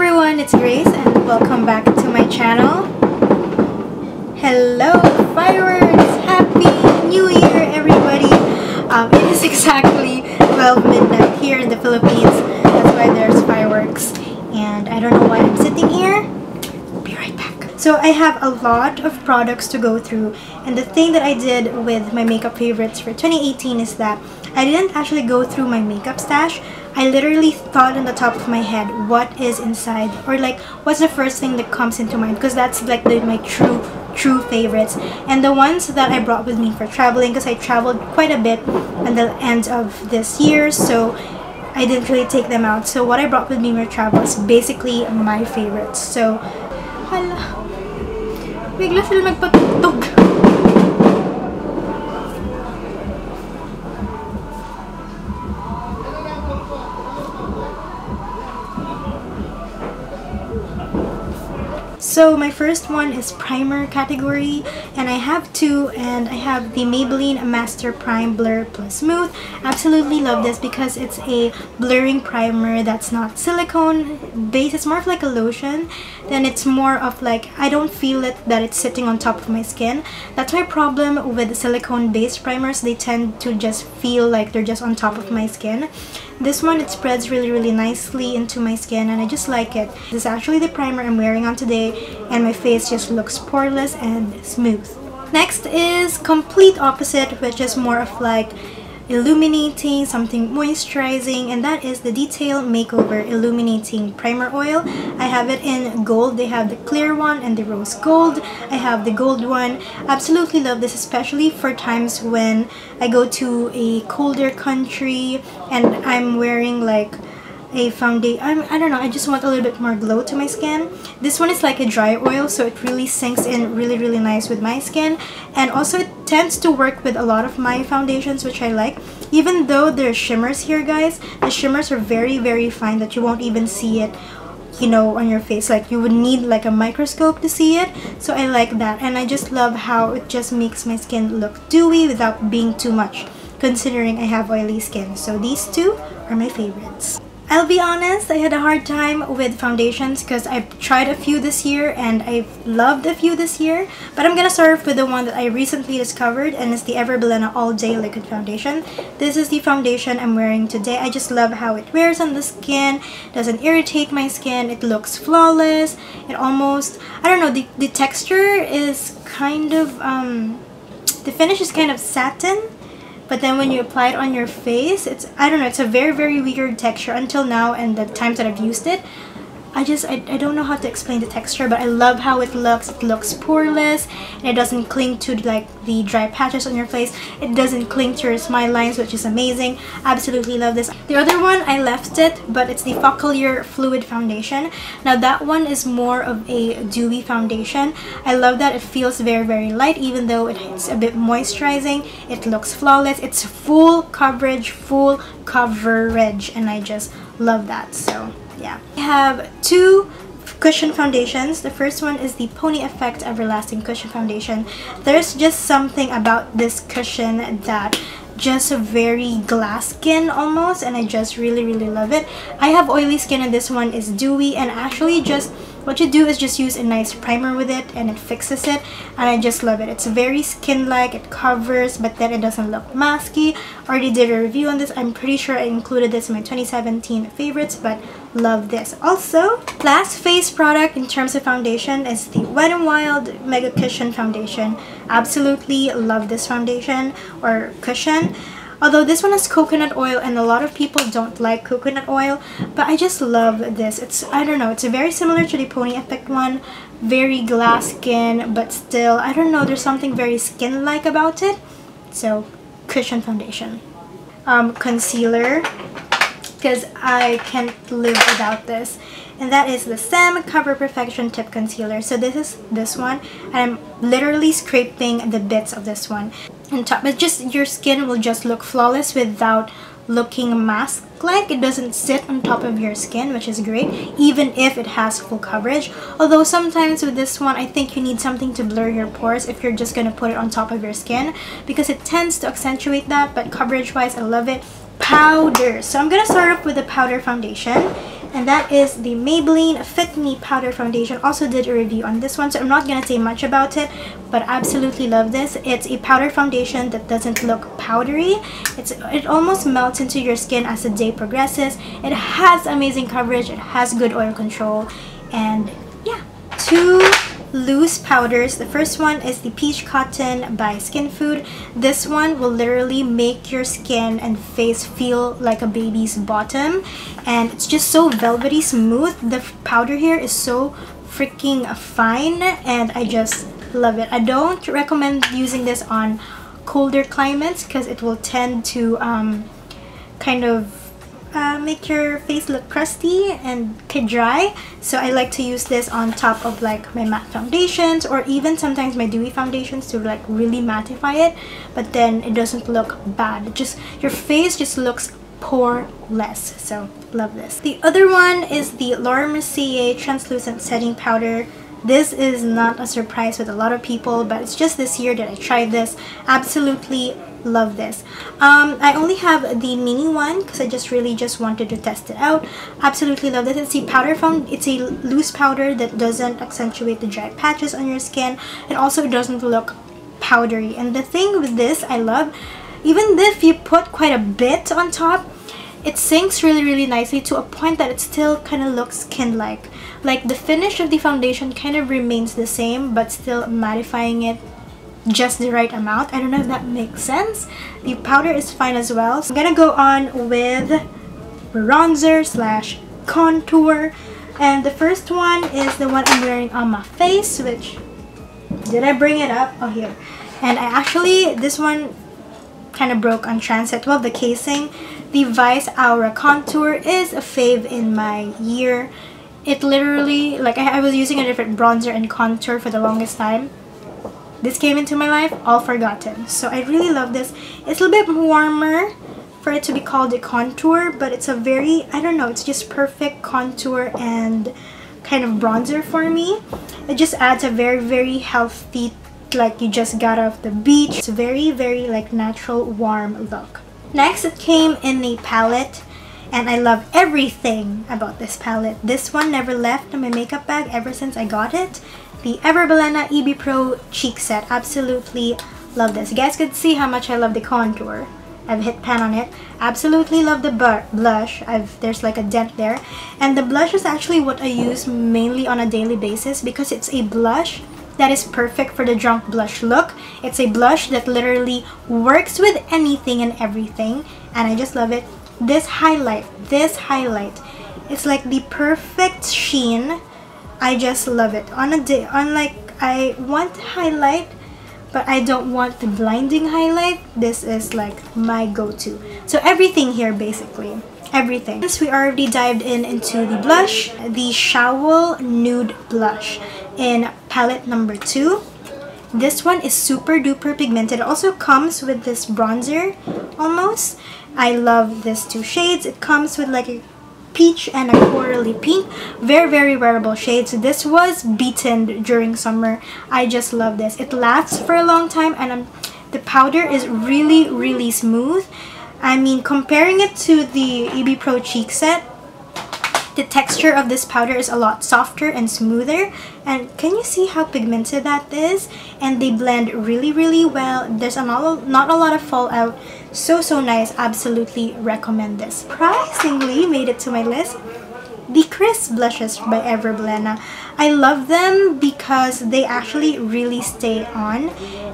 everyone, it's Grace and welcome back to my channel. Hello fireworks! Happy New Year everybody! It is exactly 12 midnight here in the Philippines. That's why there's fireworks. And I don't know why I'm sitting here. I'll be right back. So I have a lot of products to go through, and the thing that I did with my makeup favorites for 2018 is that I didn't actually go through my makeup stash. I literally thought on the top of my head what is inside, or like what's the first thing that comes into mind, because that's like my true favorites and the ones that I brought with me for traveling, because I traveled quite a bit at the end of this year, so I didn't really take them out. So what I brought with me for travel is basically my favorites. So hala, bigla sila nagpatugtog. So my first one is primer category, and I have two, and I have the Maybelline Master Prime Blur Plus Smooth. Absolutely love this because it's a blurring primer that's not silicone based. It's more of like a lotion. Then it's more of like, I don't feel it that it's sitting on top of my skin. That's my problem with silicone based primers. They tend to just feel like they're just on top of my skin. This one, it spreads really nicely into my skin, and I just like it. This is actually the primer I'm wearing on today, and my face just looks poreless and smooth. Next is complete opposite, which is more of like illuminating, something moisturizing, and that is the Detail Makeover Illuminating Primer Oil. I have it in gold. They have the clear one and the rose gold. I have the gold one. Absolutely love this, especially for times when I go to a colder country and I'm wearing like a foundation. I don't know, I just want a little bit more glow to my skin. This one is like a dry oil, so it really sinks in really nice with my skin, and also it tends to work with a lot of my foundations, which I like. Even though there's shimmers here, guys, the shimmers are very fine that you won't even see it, you know, on your face. Like you would need like a microscope to see it, so I like that. And I just love how it just makes my skin look dewy without being too much, considering I have oily skin. So these two are my favorites. I'll be honest, I had a hard time with foundations because I've tried a few this year and I've loved a few this year, but I'm gonna start off with the one that I recently discovered, and it's the Bilena All Day Liquid Foundation. This is the foundation I'm wearing today. I just love how it wears on the skin, doesn't irritate my skin, it looks flawless. It almost, I don't know, the texture is kind of, the finish is kind of satin. But then when you apply it on your face, it's, I don't know, it's a very weird texture until now, and the times that I've used it. I don't know how to explain the texture, but I love how it looks. It looks poreless, and it doesn't cling to like the dry patches on your face. It doesn't cling to your smile lines, which is amazing. Absolutely love this. The other one, I left it, but it's the Focallure Fluid Foundation. Now that one is more of a dewy foundation. I love that it feels very light, even though it's a bit moisturizing. It looks flawless. It's full coverage, and I just love that. So yeah, I have two cushion foundations. The first one is the Pony Effect Everlasting Cushion Foundation. There's just something about this cushion that just a very glass skin almost, and I just really love it. I have oily skin and this one is dewy, and actually just what you do is just use a nice primer with it and it fixes it, and I just love it. It's very skin-like, it covers, but then it doesn't look masky. Already did a review on this. I'm pretty sure I included this in my 2017 favorites, but love this. Also, last face product in terms of foundation is the Wet n Wild Mega Cushion Foundation. Absolutely love this foundation or cushion. Although this one has coconut oil, and a lot of people don't like coconut oil, but I just love this. It's, I don't know, it's very similar to the Pony Effect one. Very glass skin, but still, I don't know, there's something very skin-like about it. So, cushion foundation. Concealer, because I can't live without this, and that is the Saem Cover Perfection Tip Concealer. So this is this one, and I'm literally scraping the bits of this one on top. It's just, your skin will just look flawless without looking mask-like. It doesn't sit on top of your skin, which is great, even if it has full coverage. Although sometimes with this one, I think you need something to blur your pores if you're just gonna put it on top of your skin, because it tends to accentuate that, but coverage-wise, I love it. Powder. So I'm gonna start off with the powder foundation. and that is the Maybelline Fit Me Powder Foundation. Also did a review on this one, so I'm not gonna say much about it, but I absolutely love this. It's a powder foundation that doesn't look powdery. It almost melts into your skin as the day progresses. It has amazing coverage, it has good oil control, and yeah. Two loose powders. The first one is the Peach Cotton by Skinfood. This one will literally make your skin and face feel like a baby's bottom, and it's just so velvety smooth. The powder here is so freaking fine, and I just love it. I don't recommend using this on colder climates because it will tend to kind of make your face look crusty and dry. So I like to use this on top of like my matte foundations, or even sometimes my dewy foundations, to like really mattify it, but then it doesn't look bad. Just your face just looks poreless. So love this. The other one is the Laura Mercier Translucent Setting Powder. This is not a surprise with a lot of people, but it's just this year that I tried this. Absolutely love this. I only have the mini one because I really wanted to test it out. Absolutely love this. It's a powder it's a loose powder that doesn't accentuate the dry patches on your skin, and also it doesn't look powdery. And the thing with this I love, even if you put quite a bit on top, it sinks really nicely to a point that it still kind of looks skin-like. Like the finish of the foundation kind of remains the same, but still mattifying it just the right amount. I don't know if that makes sense. The powder is fine as well. So I'm gonna go on with bronzer slash contour, and the first one is the one I'm wearing on my face, which, did I bring it up? Oh, here. And I actually, this one kind of broke on transit. Well, the casing. The Vice Aura Contour is a fave in my year. It literally, like, I was using a different bronzer and contour for the longest time. This came into my life, all forgotten. So I really love this. It's a little bit warmer for it to be called a contour, but it's a very, I don't know, it's just perfect contour and kind of bronzer for me. It just adds a very healthy, like you just got off the beach. It's a very like natural warm look. Next, it came in a palette, and I love everything about this palette. This one never left in my makeup bag ever since I got it. The Bilena EB Pro Cheek Set. Absolutely love this. You guys could see how much I love the contour. I've hit pan on it. Absolutely love the blush. There's like a dent there. And the blush is actually what I use mainly on a daily basis because it's a blush that is perfect for the drunk blush look. It's a blush that literally works with anything and everything, and I just love it. This highlight, it's like the perfect sheen. I just love it. On a day, I want highlight, but I don't want the blinding highlight. This is like my go-to. So everything here, basically. Everything. Since we already dived into the blush, the Shawill Nude Blush in palette number 2. This one is super duper pigmented. It also comes with this bronzer almost. I love this 2 shades. It comes with like a peach and a corally pink. Very wearable shades. This was beaten during summer. I just love this. It lasts for a long time, and the powder is really smooth. I mean, comparing it to the EB Pro Cheek Set, the texture of this powder is a lot softer and smoother. And can you see how pigmented that is? And they blend really well. There's not a lot of fallout. So nice. Absolutely recommend this. Surprisingly made it to my list, the Kris blushes by Bilena. I love them because they actually really stay on,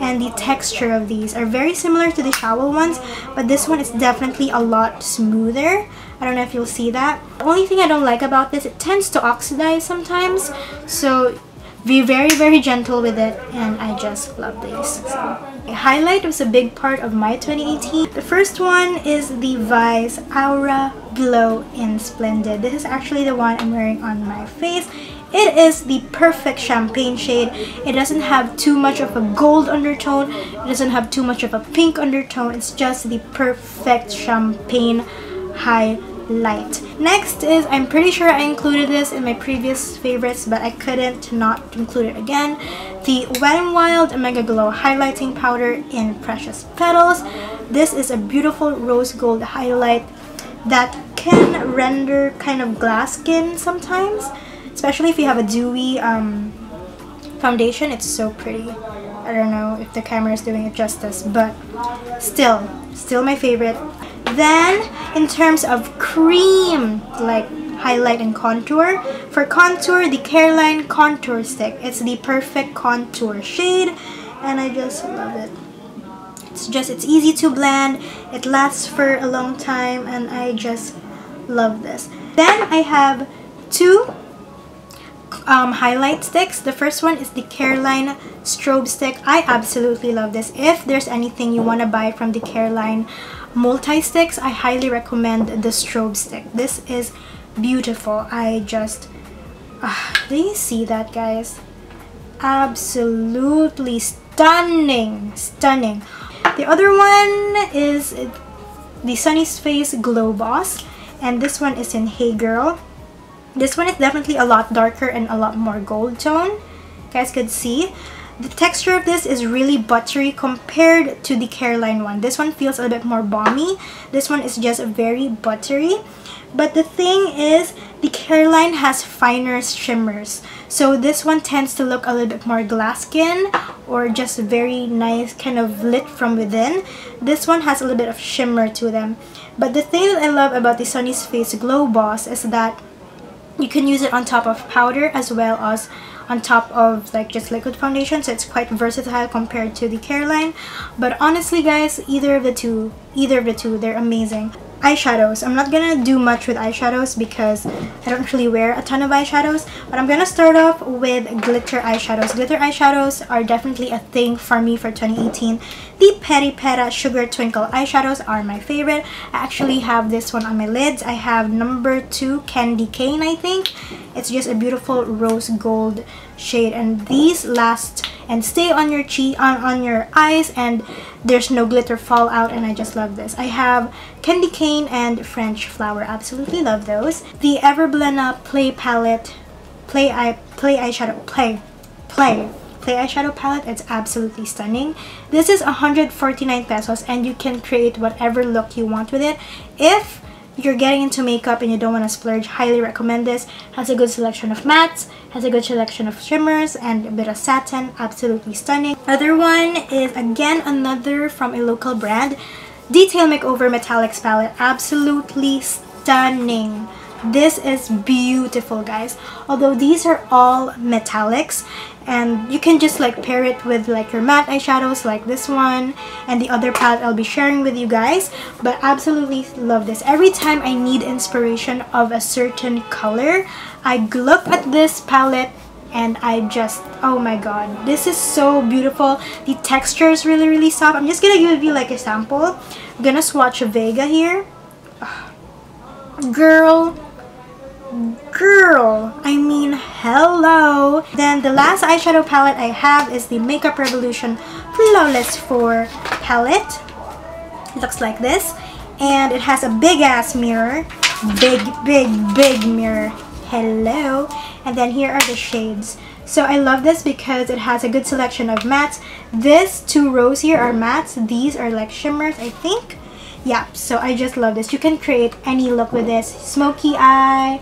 and the texture of these are very similar to the Shawill ones, but this one is definitely a lot smoother. I don't know if you'll see that. The only thing I don't like about this, it tends to oxidize sometimes, so be very gentle with it, and I just love these. So, highlight was a big part of my 2018. The first one is the Vice Aura Glow in Splendid. This is actually the one I'm wearing on my face. It is the perfect champagne shade. It doesn't have too much of a gold undertone. It doesn't have too much of a pink undertone. It's just the perfect champagne highlight. Next is, I'm pretty sure I included this in my previous favorites, but I couldn't not include it again. The Wet n Wild Mega Glow Highlighting Powder in Precious Petals. This is a beautiful rose gold highlight that can render kind of glass skin sometimes, especially if you have a dewy foundation. It's so pretty. I don't know if the camera is doing it justice, but still my favorite. Then in terms of cream, like highlight and contour, for contour, the Careline contour stick. It's the perfect contour shade, and I just love it. It's easy to blend, it lasts for a long time, and I just love this. Then I have two highlight sticks. The first one is the Careline Strobe stick. I absolutely love this. If there's anything you want to buy from the Careline multi-sticks, I highly recommend the Strobe stick. This is beautiful. I just do you see that, guys? Absolutely stunning. The other one is the Sunnies Face Glowboss, and this one is in Hey Girl. This one is definitely a lot darker and a lot more gold tone. You guys could see the texture of this is really buttery compared to the Careline one. This one feels a little bit more balmy. This one is just very buttery. But the thing is, the Careline has finer shimmers. So this one tends to look a little bit more glass skin or just very nice, kind of lit from within. This one has a little bit of shimmer to them. But the thing that I love about the Sunnies Face Glowboss is that you can use it on top of powder as well as on top of like just liquid foundation, so it's quite versatile compared to the Careline. But honestly, guys, either of the two, they're amazing. Eyeshadows. I'm not gonna do much with eyeshadows because I don't really wear a ton of eyeshadows, but I'm gonna start off with glitter eyeshadows. Glitter eyeshadows are definitely a thing for me for 2018. The Peri Pera Sugar Twinkle eyeshadows are my favorite. I actually have this one on my lids. I have number 2 Candy Cane, I think. It's just a beautiful rose gold shade, and these last and stay on your on your eyes, and there's no glitter fallout, and I just love this. I have Candy Cane and French Flower. Absolutely love those. The Bilena Play Palette, Play eyeshadow palette. It's absolutely stunning. This is 149 pesos, and you can create whatever look you want with it. If you're getting into makeup and you don't want to splurge, highly recommend this. Has a good selection of mattes, has a good selection of shimmers, and a bit of satin. Absolutely stunning. Other one is again another from a local brand, Detail Makeover Metallics palette. Absolutely stunning. This is beautiful, guys. Although these are all metallics, and you can just like pair it with like your matte eyeshadows like this one and the other palette I'll be sharing with you guys. But absolutely love this. Every time I need inspiration of a certain color, I look at this palette and I just, oh my god, this is so beautiful. The texture is really soft. I'm just gonna give you like a sample. I'm gonna swatch a Vega here. Girl, I mean, hello. Then the last eyeshadow palette I have is the Makeup Revolution Flawless 4 palette. It looks like this, and it has a big ass mirror, big mirror. Hello. And then here are the shades. So I love this because it has a good selection of mattes. This 2 rows here are mattes. These are like shimmers, I think. Yeah, so I just love this. You can create any look with this. Smoky eye,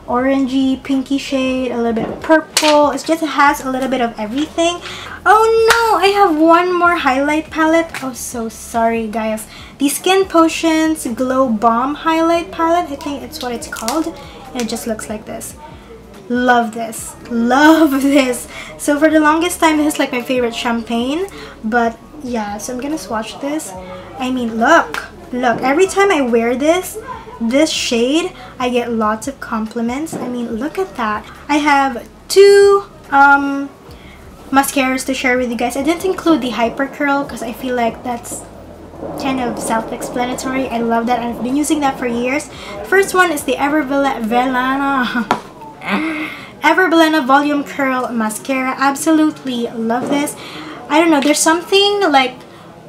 orangey, pinky shade, a little bit of purple. It has a little bit of everything. Oh no, I have one more highlight palette. Oh, so sorry, guys. The Skin Potions Glow Bomb highlight palette. I think it's what it's called. And it just looks like this. Love this. Love this. So for the longest time, this is like my favorite champagne. But yeah, so I'm gonna swatch this. I mean, look. Every time I wear this shade, I get lots of compliments. I mean, look at that. I have 2 mascaras to share with you guys. I didn't include the Hyper Curl because I feel like that's kind of self-explanatory. I love that. I've been using that for years. First one is the Bilena Volume Curl Mascara. Absolutely love this. I don't know, there's something like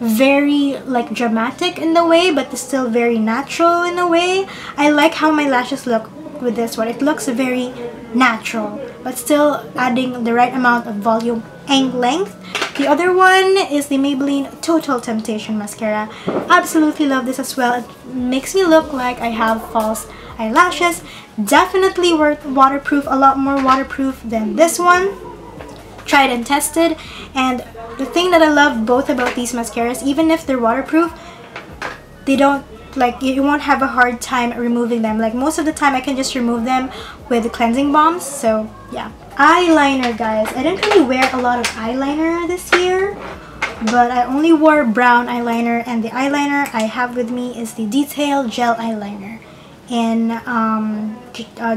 very like dramatic in the way, but it's still very natural in a way. I like how my lashes look with this one. It looks very natural, but still adding the right amount of volume and length. The other one is the Maybelline Total Temptation Mascara. Absolutely love this as well. It makes me look like I have false eyelashes. Definitely waterproof, a lot more waterproof than this one. Tried and tested, and the thing that I love both about these mascaras, even if they're waterproof, they don't, like, you won't have a hard time removing them. Like, most of the time I can just remove them with the cleansing balms. So yeah. Eyeliner, guys. I didn't really wear a lot of eyeliner this year, but I only wore brown eyeliner, and the eyeliner I have with me is the Detail Gel Eyeliner in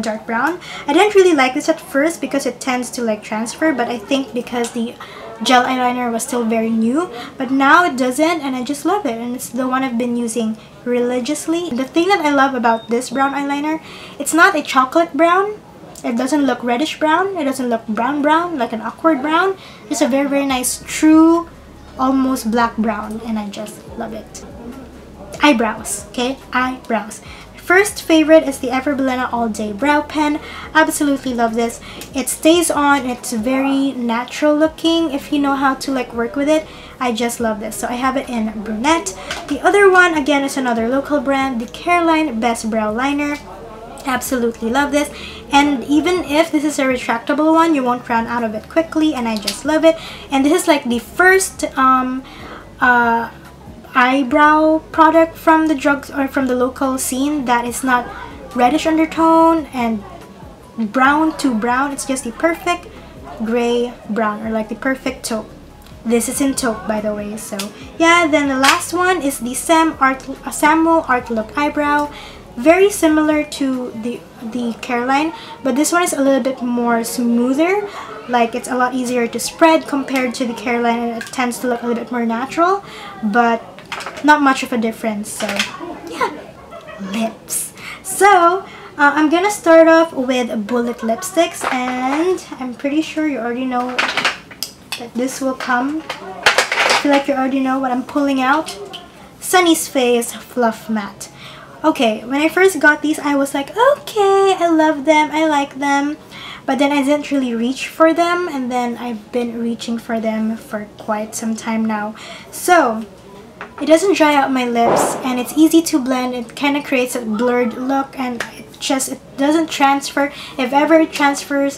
dark brown. I didn't really like this at first because it tends to like transfer, but I think because the gel eyeliner was still very new, but now it doesn't, and I just love it, and it's the one I've been using religiously. The thing that I love about this brown eyeliner, it's not a chocolate brown. It doesn't look reddish brown. It doesn't look brown like an awkward brown. It's a very nice, true, almost black brown, and I just love it. Eyebrows, okay? Eyebrows. First favorite is the Bilena All Day Brow Pen. Absolutely love this. It stays on. It's very natural looking if you know how to like work with it. I just love this. So I have it in Brunette. The other one, again, is another local brand, the Careline Best Brow Liner. Absolutely love this, and even if this is a retractable one, you won't run out of it quickly, and I just love it. And this is like the first eyebrow product from the drugs or from the local scene that is not reddish undertone and brown to brown. It's just the perfect gray brown, or like the perfect taupe. This is in taupe, by the way. So yeah, then the last one is the Samuel Art Look Eyebrow. Very similar to the Careline, but this one is a little bit more smoother. Like, it's a lot easier to spread compared to the Careline, and it tends to look a little bit more natural, but not much of a difference. So yeah, lips. So I'm gonna start off with Bullet lipsticks, and I'm pretty sure you already know that this will come. I feel like you already know what I'm pulling out. Sunnies Face Fluff Matte. Okay, when I first got these, I was like, okay, I love them, I like them. But then I didn't really reach for them, and then I've been reaching for them for quite some time now. So, it doesn't dry out my lips, and it's easy to blend. It kind of creates a blurred look, and it doesn't transfer. If ever it transfers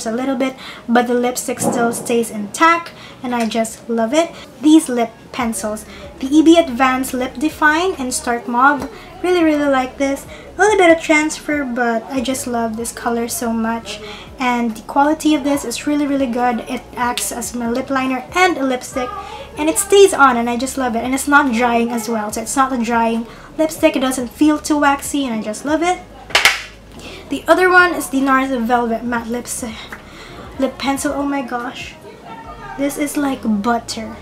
a little bit, but the lipstick still stays intact, and I just love it. These lip pencils, the EB Advanced Lip Define in Stark Mauve. Really like this. A little bit of transfer, but I just love this color so much, and the quality of this is really good. It acts as my lip liner and a lipstick, and it stays on, and I just love it. And it's not drying as well, so it's not a drying lipstick. It doesn't feel too waxy, and I just love it. The other one is the NARS Velvet Matte Lip Pencil. Oh my gosh, this is like butter,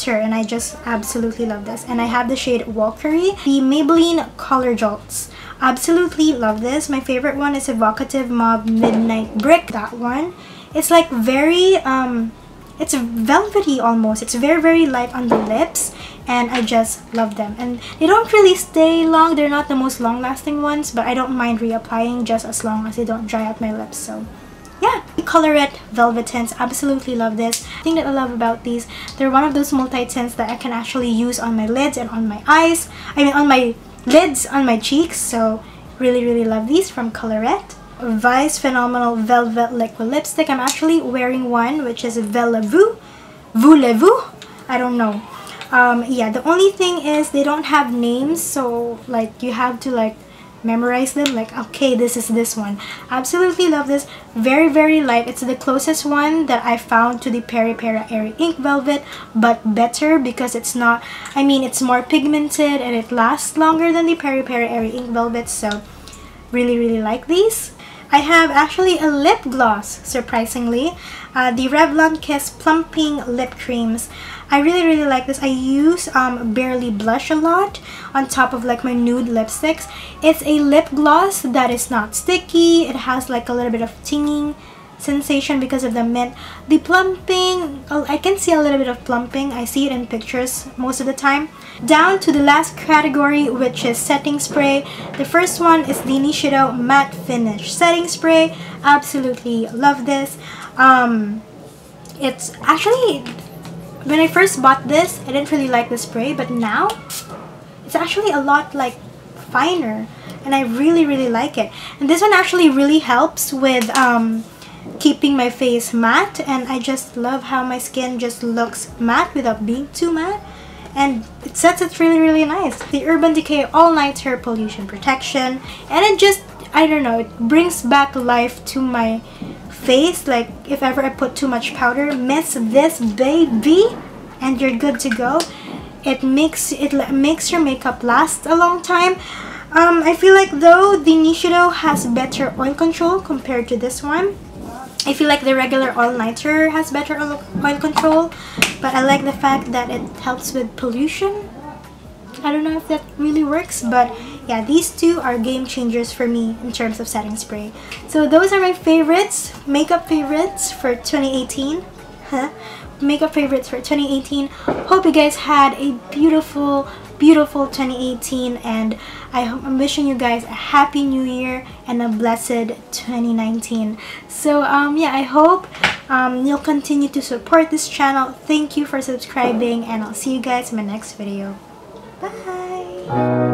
and I just absolutely love this. And I have the shade Walkery, the Maybelline Color Jolts. Absolutely love this. My favorite one is Evocative Mauve Midnight Brick. That one, it's like very it's velvety almost. It's very light on the lips, and I just love them. And they don't really stay long. They're not the most long-lasting ones, but I don't mind reapplying just as long as they don't dry out my lips. So yeah, Colorette Velvet Tints. Absolutely love this. The thing that I love about these, they're one of those multi-tints that I can actually use on my lids and on my eyes. I mean, on my lids, on my cheeks. So really love these from Colorette. Vice Phenomenal Velvet Liquid Lipstick. I'm actually wearing one, which is Voulez-vous? I don't know. Yeah, the only thing is they don't have names, so like you have to like memorize them, like, okay, this is this one. Absolutely love this. Very light. It's the closest one that I found to the Peri Peri Airy Ink Velvet, but better because it's not, I mean, it's more pigmented and it lasts longer than the Peri Peri Airy Ink Velvet. So really like these. I have actually a lip gloss, surprisingly. The Revlon Kiss Plumping Lip Creams. I really like this. I use Barely Blush a lot on top of like my nude lipsticks. It's a lip gloss that is not sticky. It has like a little bit of tinging sensation because of the mint. The plumping, I can see a little bit of plumping. I see it in pictures most of the time. Down to the last category, which is setting spray. The first one is the Nishido Matte Finish Setting Spray. Absolutely love this. It's actually, when I first bought this, I didn't really like the spray, but now it's actually a lot like finer, and I really like it. And this one actually really helps with keeping my face matte, and I just love how my skin just looks matte without being too matte, and it sets it really nice. The Urban Decay All Nighter Pollution Protection, and it just, I don't know, it brings back life to my face. Like if ever I put too much powder, mix this baby and you're good to go. It makes your makeup last a long time. I feel like though the Nishido has better oil control compared to this one. I feel like the regular All Nighter has better oil control, but I like the fact that it helps with pollution. I don't know if that really works, but yeah, these two are game changers for me in terms of setting spray. So those are my favorites, makeup favorites for 2018. Makeup favorites for 2018. Hope you guys had a beautiful 2018, and I'm wishing you guys a happy new year and a blessed 2019. So yeah, I hope you'll continue to support this channel. Thank you for subscribing, and I'll see you guys in my next video. Bye.